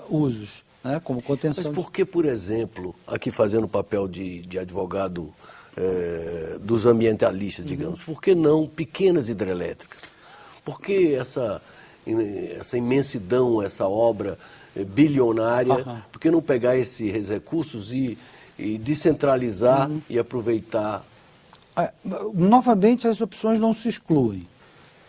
usos, né, como contenção. Mas por que, por exemplo, aqui fazendo o papel de advogado dos ambientalistas, digamos, por que não pequenas hidrelétricas? Por que essa imensidão, essa obra bilionária? Por que não pegar esses recursos e descentralizar e aproveitar? Novamente, as opções não se excluem.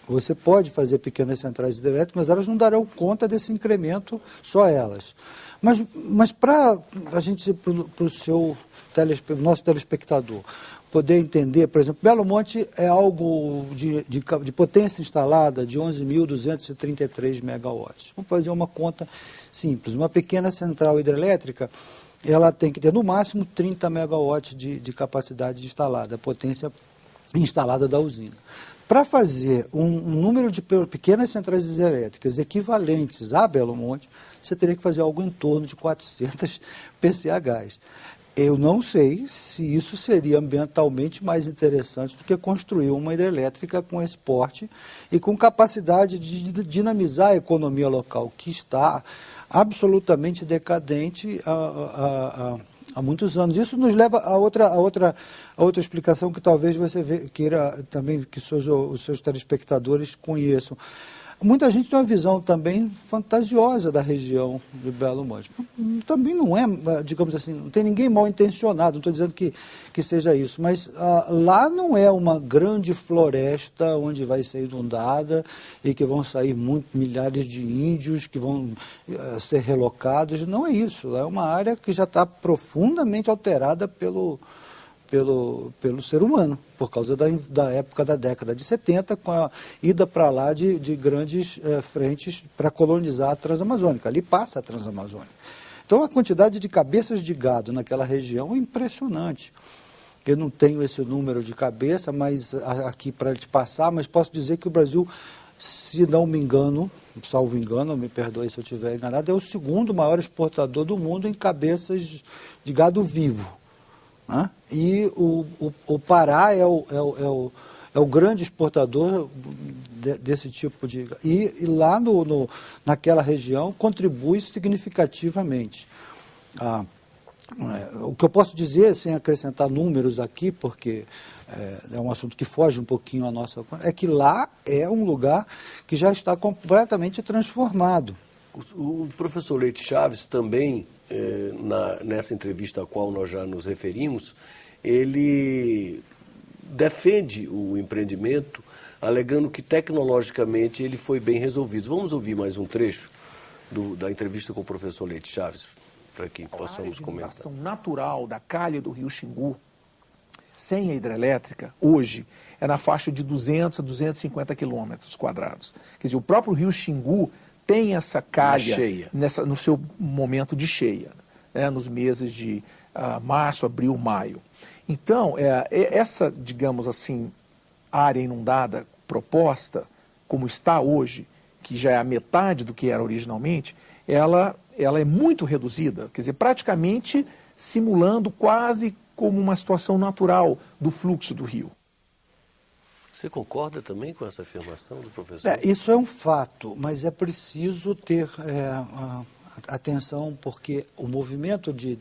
Você pode fazer pequenas centrais hidrelétricas, mas elas não darão conta desse incremento, só elas. Mas para a gente, para o nosso telespectador, poder entender, por exemplo, Belo Monte é algo de potência instalada de 11.233 megawatts. Vamos fazer uma conta simples. Uma pequena central hidrelétrica, ela tem que ter no máximo 30 megawatts de capacidade instalada, a potência instalada da usina. Para fazer um número de pequenas centrais hidrelétricas equivalentes a Belo Monte, você teria que fazer algo em torno de 400 PCHs. Eu não sei se isso seria ambientalmente mais interessante do que construir uma hidrelétrica com esse porte e com capacidade de dinamizar a economia local, que está absolutamente decadente há muitos anos. Isso nos leva a outra explicação que talvez você queira também que os seus telespectadores conheçam. Muita gente tem uma visão também fantasiosa da região de Belo Monte. Também não é, digamos assim, não tem ninguém mal intencionado, não estou dizendo que seja isso, mas lá não é uma grande floresta onde vai ser inundada e que vão sair milhares de índios que vão ser relocados. Não é isso, é uma área que já está profundamente alterada pelo ser humano, por causa da época da década de 70, com a ida para lá de grandes frentes para colonizar a Transamazônica. Ali passa a Transamazônica. Então, a quantidade de cabeças de gado naquela região é impressionante. Eu não tenho esse número de cabeça aqui para te passar, mas posso dizer que o Brasil, se não me engano, salvo engano, me perdoe se eu estiver enganado, é o segundo maior exportador do mundo em cabeças de gado vivo. E o Pará é o grande exportador desse tipo de... E lá naquela região contribui significativamente. O que eu posso dizer, sem acrescentar números aqui, porque é um assunto que foge um pouquinho à nossa... é que lá é um lugar que já está completamente transformado. O professor Leite Chaves também... nessa entrevista a qual nós já nos referimos, ele defende o empreendimento, alegando que tecnologicamente ele foi bem resolvido. Vamos ouvir mais um trecho da entrevista com o professor Leite Chaves, para que possamos comentar. A inundação natural da calha do rio Xingu, sem a hidrelétrica, hoje, é na faixa de 200 a 250 quilômetros quadrados. Quer dizer, o próprio rio Xingu tem essa calha no seu momento de cheia, né, nos meses de março, abril, maio. Então, essa, digamos assim, área inundada proposta, como está hoje, que já é a metade do que era originalmente, ela é muito reduzida, quer dizer, praticamente simulando quase como uma situação natural do fluxo do rio. Você concorda também com essa afirmação do professor? Isso é um fato, mas é preciso ter atenção, porque o movimento de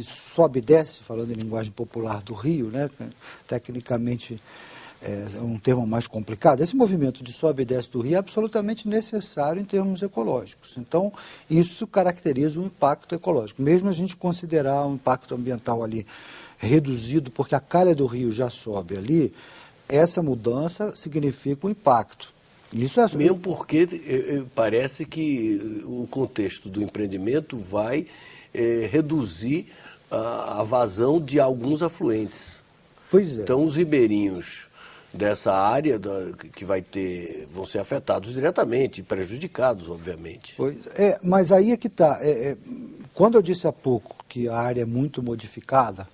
sobe e desce, falando em linguagem popular do rio, né, tecnicamente é um termo mais complicado, esse movimento de sobe e desce do rio é absolutamente necessário em termos ecológicos. Então, isso caracteriza um impacto ecológico. Mesmo a gente considerar um impacto ambiental ali reduzido, porque a calha do rio já sobe ali, essa mudança significa um impacto. Isso é... Mesmo porque parece que o contexto do empreendimento vai reduzir a vazão de alguns afluentes. Pois é. Então, os ribeirinhos dessa área que vão ser afetados diretamente, prejudicados, obviamente. Pois é, mas aí é que está. Quando eu disse há pouco que a área é muito modificada,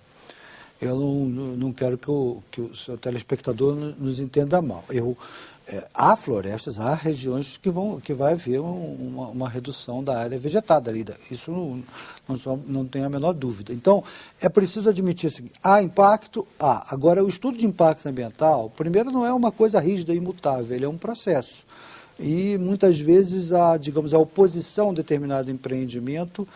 eu não quero que o seu telespectador nos entenda mal. Há florestas, há regiões que vai haver uma redução da área vegetada ali. Isso não tem a menor dúvida. Então, é preciso admitir o seguinte: há impacto? Há. Agora, o estudo de impacto ambiental, primeiro, não é uma coisa rígida e imutável, ele é um processo. e muitas vezes digamos, a oposição a um determinado empreendimento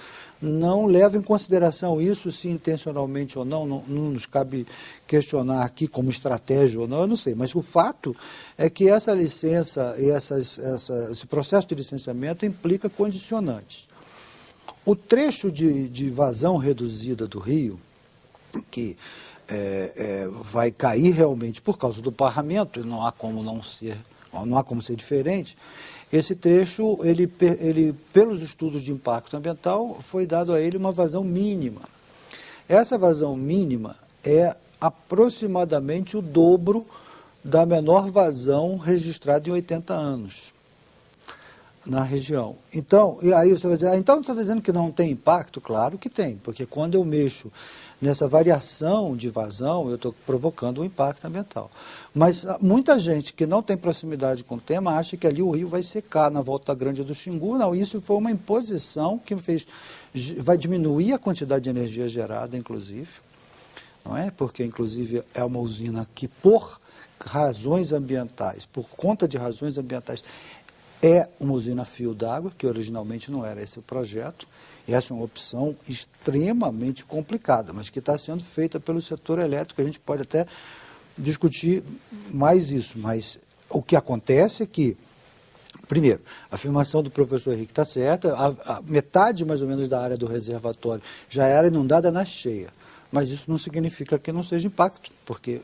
não leva em consideração isso, se intencionalmente ou não, não nos cabe questionar aqui como estratégia ou não, eu não sei, mas o fato é que essa licença e esse processo de licenciamento implica condicionantes. O trecho de vazão reduzida do rio, que vai cair realmente por causa do barramento, e não há como ser diferente, esse trecho, ele, pelos estudos de impacto ambiental, foi dado a ele uma vazão mínima. Essa vazão mínima é aproximadamente o dobro da menor vazão registrada em 80 anos na região. Então, e aí você vai dizer, então você está dizendo que não tem impacto? Claro que tem, porque quando eu mexo nessa variação de vazão, eu estou provocando um impacto ambiental. Mas muita gente que não tem proximidade com o tema acha que ali o rio vai secar na Volta Grande do Xingu. Não, isso foi uma imposição que vai diminuir a quantidade de energia gerada, inclusive, não é? Porque, inclusive, é uma usina que, por razões ambientais, por conta de razões ambientais, é uma usina a fio d'água, que originalmente não era esse o projeto. E essa é uma opção extremamente complicada, mas que está sendo feita pelo setor elétrico. A gente pode até discutir mais isso, mas o que acontece é que, primeiro, a afirmação do professor Henrique está certa, a metade mais ou menos da área do reservatório já era inundada na cheia. Mas isso não significa que não seja impacto, porque...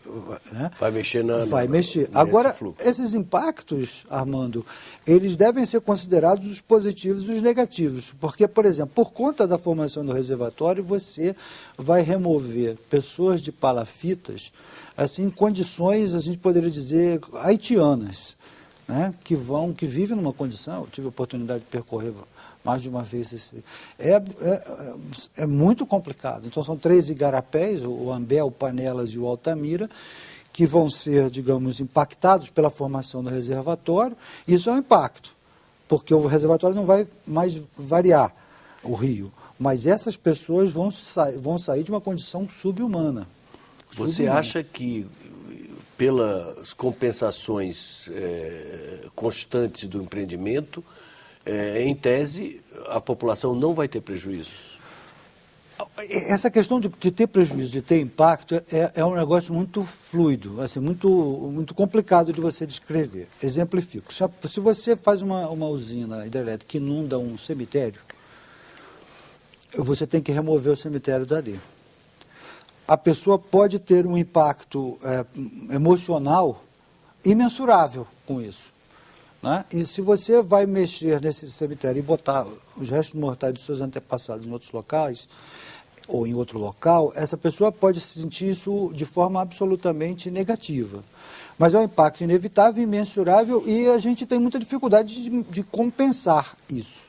Né, vai mexer vai mexer. Agora, esses impactos, Armando, eles devem ser considerados os positivos e os negativos. Porque, por exemplo, por conta da formação do reservatório, você vai remover pessoas de palafitas, assim, em condições, a gente poderia dizer, haitianas, né, que vivem numa condição, eu tive a oportunidade de percorrer mais de uma vez. É muito complicado. Então, são 3 igarapés, o Ambé, o Panelas e o Altamira, que vão ser, digamos, impactados pela formação do reservatório. Isso é um impacto, porque o reservatório não vai mais variar o rio. Mas essas pessoas vão sair de uma condição subhumana. Você acha que, pelas compensações constantes do empreendimento, em tese, a população não vai ter prejuízos? Essa questão de ter prejuízo, de ter impacto, é um negócio muito fluido, assim, muito complicado de você descrever. Exemplifico. Se você faz uma usina hidrelétrica que inunda um cemitério, você tem que remover o cemitério dali. A pessoa pode ter um impacto emocional imensurável com isso. Né? E se você vai mexer nesse cemitério e botar os restos mortais dos seus antepassados em outros locais, ou em outro local, essa pessoa pode sentir isso de forma absolutamente negativa. Mas é um impacto inevitável, imensurável, e a gente tem muita dificuldade de compensar isso.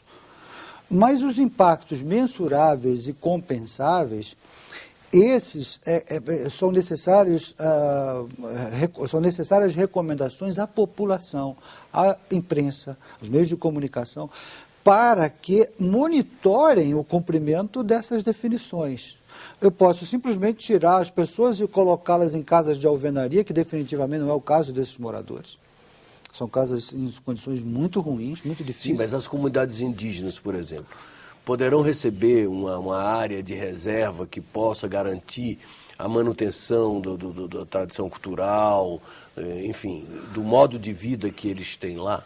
Mas os impactos mensuráveis e compensáveis, esses são necessárias recomendações à população, à imprensa, aos meios de comunicação, para que monitorem o cumprimento dessas definições. Eu posso simplesmente tirar as pessoas e colocá-las em casas de alvenaria, que definitivamente não é o caso desses moradores. São casas em condições muito ruins, muito difíceis. Sim, mas as comunidades indígenas, por exemplo, poderão receber uma área de reserva que possa garantir a manutenção da tradição cultural, enfim, do modo de vida que eles têm lá?